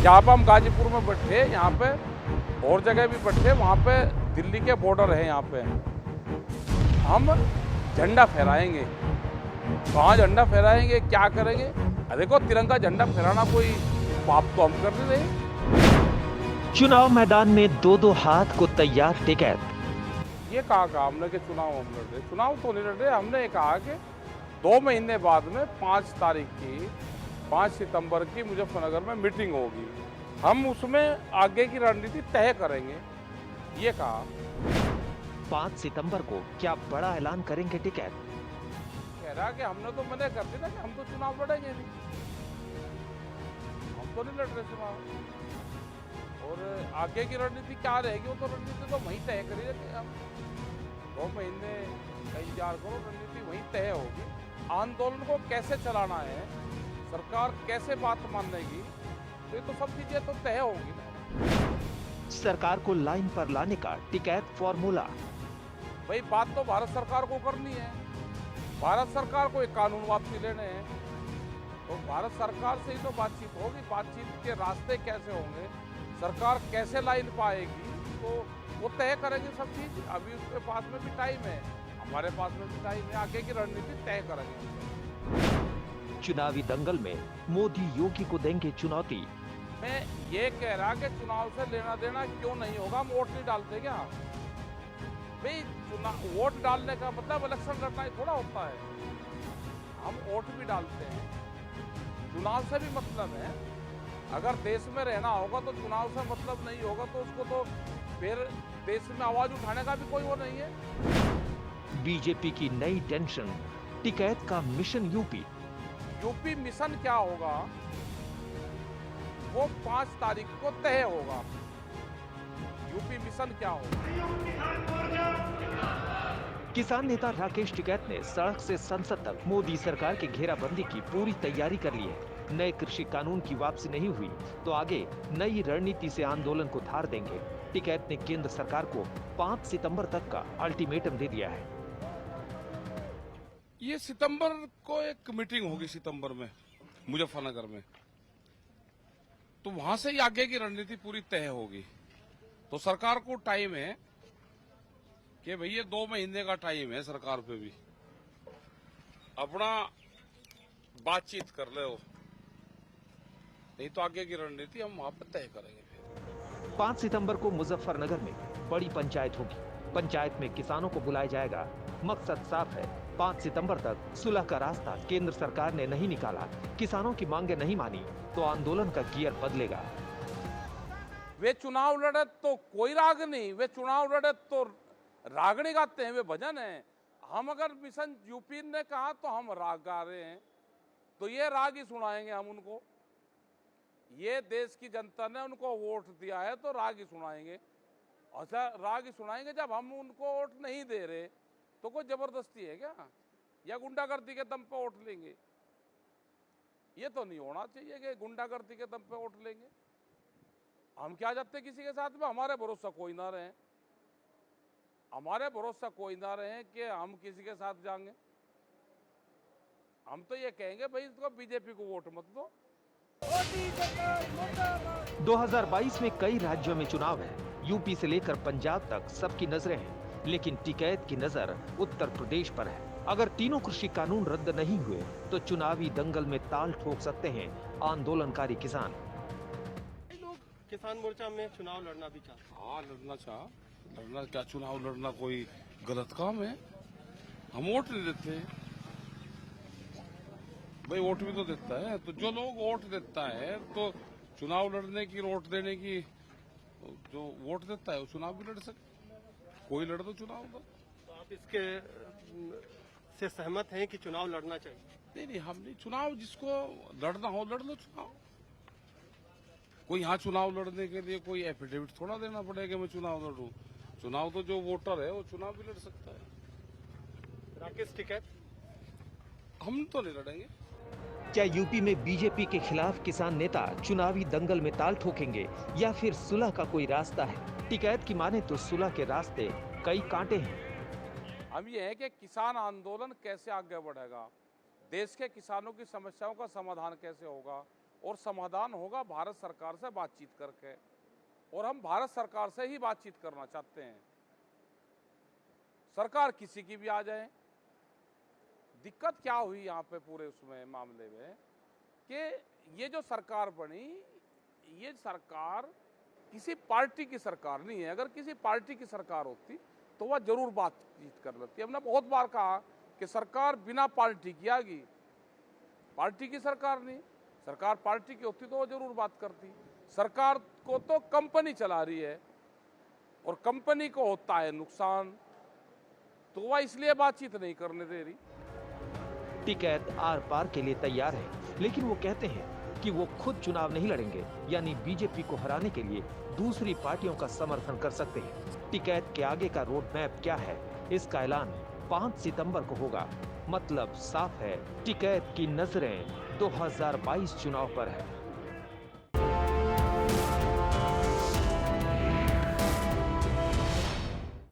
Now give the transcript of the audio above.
यहाँ पर हम गाजीपुर में बैठे, यहाँ पे और जगह भी बैठे, वहाँ पे दिल्ली के बॉर्डर है, यहाँ पे हम झंडा फहराएंगे। कहाँ झंडा फहराएंगे, क्या करेंगे? देखो, तिरंगा झंडा फहराना कोई पाप तो हम कर नहीं रहे। चुनाव मैदान में दो दो हाथ को तैयार टिकैत। ये कहा हमने कि चुनाव हम लड़ रहे, चुनाव तो नहीं लड़ रहे। हमने ये कहा कि 2 महीने बाद में 5 सितंबर की मुजफ्फरनगर में मीटिंग होगी, हम उसमें आगे की रणनीति तय करेंगे, ये कहा। 5 सितंबर को क्या बड़ा ऐलान करेंगे टिकैत? कह रहा कि हमने तो मना कर दिया कि हम तो चुनाव लड़ेंगे नहीं, हम तो नहीं लड़ रहे चुनाव। और आगे की रणनीति क्या रहेगी, वो तो रणनीति तो वहीं तय करेंगे। हम 2 महीने का इंतजार करो, रणनीति वहीं तय होगी। आंदोलन को कैसे चलाना है, सरकार कैसे बात मानेगी, तो ये तो सब चीजें तो तय होगी ना। सरकार को लाइन पर लाने का टिकैत फॉर्मूला। भाई, बात तो भारत सरकार को करनी है। भारत सरकार को एक कानून वापसी लेने हैं, तो भारत सरकार से ही तो बातचीत होगी। बातचीत के रास्ते कैसे होंगे, सरकार कैसे लाइन पाएगी, तो वो तय करेंगे सब चीज। अभी उसके पास में भी टाइम है, हमारे पास में भी टाइम है, आगे की रणनीति तय करेंगे। चुनावी दंगल में मोदी योगी को देंगे चुनौती। मैं ये कह रहा कि चुनाव से लेना देना क्यों नहीं होगा, हम वोट नहीं डालते क्या? भाई, वोट डालने का मतलब इलेक्शन लड़ना ही थोड़ा होता है। हम वोट भी डालते हैं, चुनाव से भी मतलब है। अगर देश में रहना होगा तो चुनाव से मतलब नहीं होगा, तो उसको तो फिर देश में आवाज उठाने का भी कोई वो नहीं है। बीजेपी की नई टेंशन, टिकैत का मिशन यूपी। यूपी मिशन क्या होगा, वो 5 तारीख को तय होगा। यूपी मिशन क्या होगा? किसान नेता राकेश टिकैत ने सड़क से संसद तक मोदी सरकार की घेराबंदी की पूरी तैयारी कर ली है। नए कृषि कानून की वापसी नहीं हुई तो आगे नई रणनीति से आंदोलन को धार देंगे। टिकैत ने केंद्र सरकार को 5 सितंबर तक का अल्टीमेटम दे दिया है। ये सितंबर को एक मीटिंग होगी, सितंबर में मुजफ्फरनगर में, तो वहां से ही आगे की रणनीति पूरी तय होगी। तो सरकार को टाइम है कि भाई, ये 2 महीने का टाइम है सरकार पे भी, अपना बातचीत कर ले हो, नहीं तो आगे की रणनीति हम वहां पर तय करेंगे। 5 सितंबर को मुजफ्फरनगर में बड़ी पंचायत होगी। पंचायत में किसानों को बुलाया जाएगा। मकसद साफ है, 5 सितंबर तक सुलह का रास्ता केंद्र सरकार ने नहीं निकाला, किसानों की मांगे नहीं मानी तो आंदोलन का गियर बदलेगा। वे चुनाव लड़े तो कोई राग नहीं, वे चुनाव लड़े तो रागनी गाते हैं, वे भजन है। हम अगर मिशन यूपी ने कहा तो हम राग गा रहे हैं, तो ये राग ही सुनाएंगे हम उनको। ये देश की जनता ने उनको वोट दिया है तो राग ही सुनाएंगे। अच्छा, राग ही सुनाएंगे जब हम उनको वोट नहीं दे रहे, तो कोई जबरदस्ती है क्या, या गुंडागर्दी के दम पे वोट लेंगे? ये तो नहीं होना चाहिए कि गुंडागर्दी के दम पे वोट लेंगे। हम क्या जाते किसी के साथ में, हमारे भरोसा कोई ना रहे, हमारे भरोसा कोई ना रहे कि हम किसी के साथ जाएंगे। हम तो ये कहेंगे, भाई इसको बीजेपी को वोट मत दो। 2022 में कई राज्यों में चुनाव है। यूपी से लेकर पंजाब तक सबकी नजरें हैं, लेकिन टिकैत की नजर उत्तर प्रदेश पर है। अगर तीनों कृषि कानून रद्द नहीं हुए तो चुनावी दंगल में ताल ठोक सकते हैं आंदोलनकारी किसान। किसान मोर्चा में चुनाव लड़ना भी चाहते हैं। हाँ, लड़ना क्या, चुनाव लड़ना कोई गलत काम है? हम वोट नहीं देते, भाई वोट भी तो देता है। तो जो लोग वोट देता है, तो चुनाव लड़ने की, वोट देने की, जो वोट देता है वो चुनाव भी लड़ सकता, कोई लड़ दो चुनाव तो आप इसके से सहमत हैं कि चुनाव लड़ना चाहिए? नहीं, हम नहीं। चुनाव जिसको लड़ना हो लड़ लो चुनाव। कोई यहाँ चुनाव लड़ने के लिए कोई एफिडेविट थोड़ा देना पड़ेगा मैं चुनाव लड़ूं। चुनाव तो जो वोटर है वो चुनाव भी लड़ सकता है। राकेश टिकैत, हम तो नहीं लड़ेंगे। क्या यूपी में बीजेपी के खिलाफ किसान नेता चुनावी दंगल में ताल ठोकेंगे या फिर सुलह का कोई रास्ता है? टिकैत की माने तो सुलह के रास्ते कई कांटे हैं। हम ये है कि किसान आंदोलन कैसे आगे बढ़ेगा, देश के किसानों की समस्याओं का समाधान कैसे होगा, और समाधान होगा भारत सरकार से बातचीत करके, और हम भारत सरकार से ही बातचीत करना चाहते हैं। सरकार किसी की भी आ जाए। दिक्कत क्या हुई यहाँ पे पूरे उसमें मामले में कि ये जो सरकार बनी, ये सरकार किसी पार्टी की सरकार नहीं है। अगर किसी पार्टी की सरकार होती तो वह जरूर बातचीत कर लेती। हमने बहुत बार कहा कि सरकार बिना पार्टी की आ गई, पार्टी की सरकार नहीं। सरकार पार्टी की होती तो वो जरूर बात करती। सरकार को तो कंपनी चला रही है और कंपनी को होता है नुकसान, तो वह इसलिए बातचीत नहीं करने दे रही। टिकैत आर पार के लिए तैयार है, लेकिन वो कहते हैं कि वो खुद चुनाव नहीं लड़ेंगे, यानी बीजेपी को हराने के लिए दूसरी पार्टियों का समर्थन कर सकते हैं। टिकैत के आगे का रोड मैप क्या है, इसका ऐलान 5 सितंबर को होगा। मतलब साफ है, टिकैत की नजरें 2022 चुनाव पर है।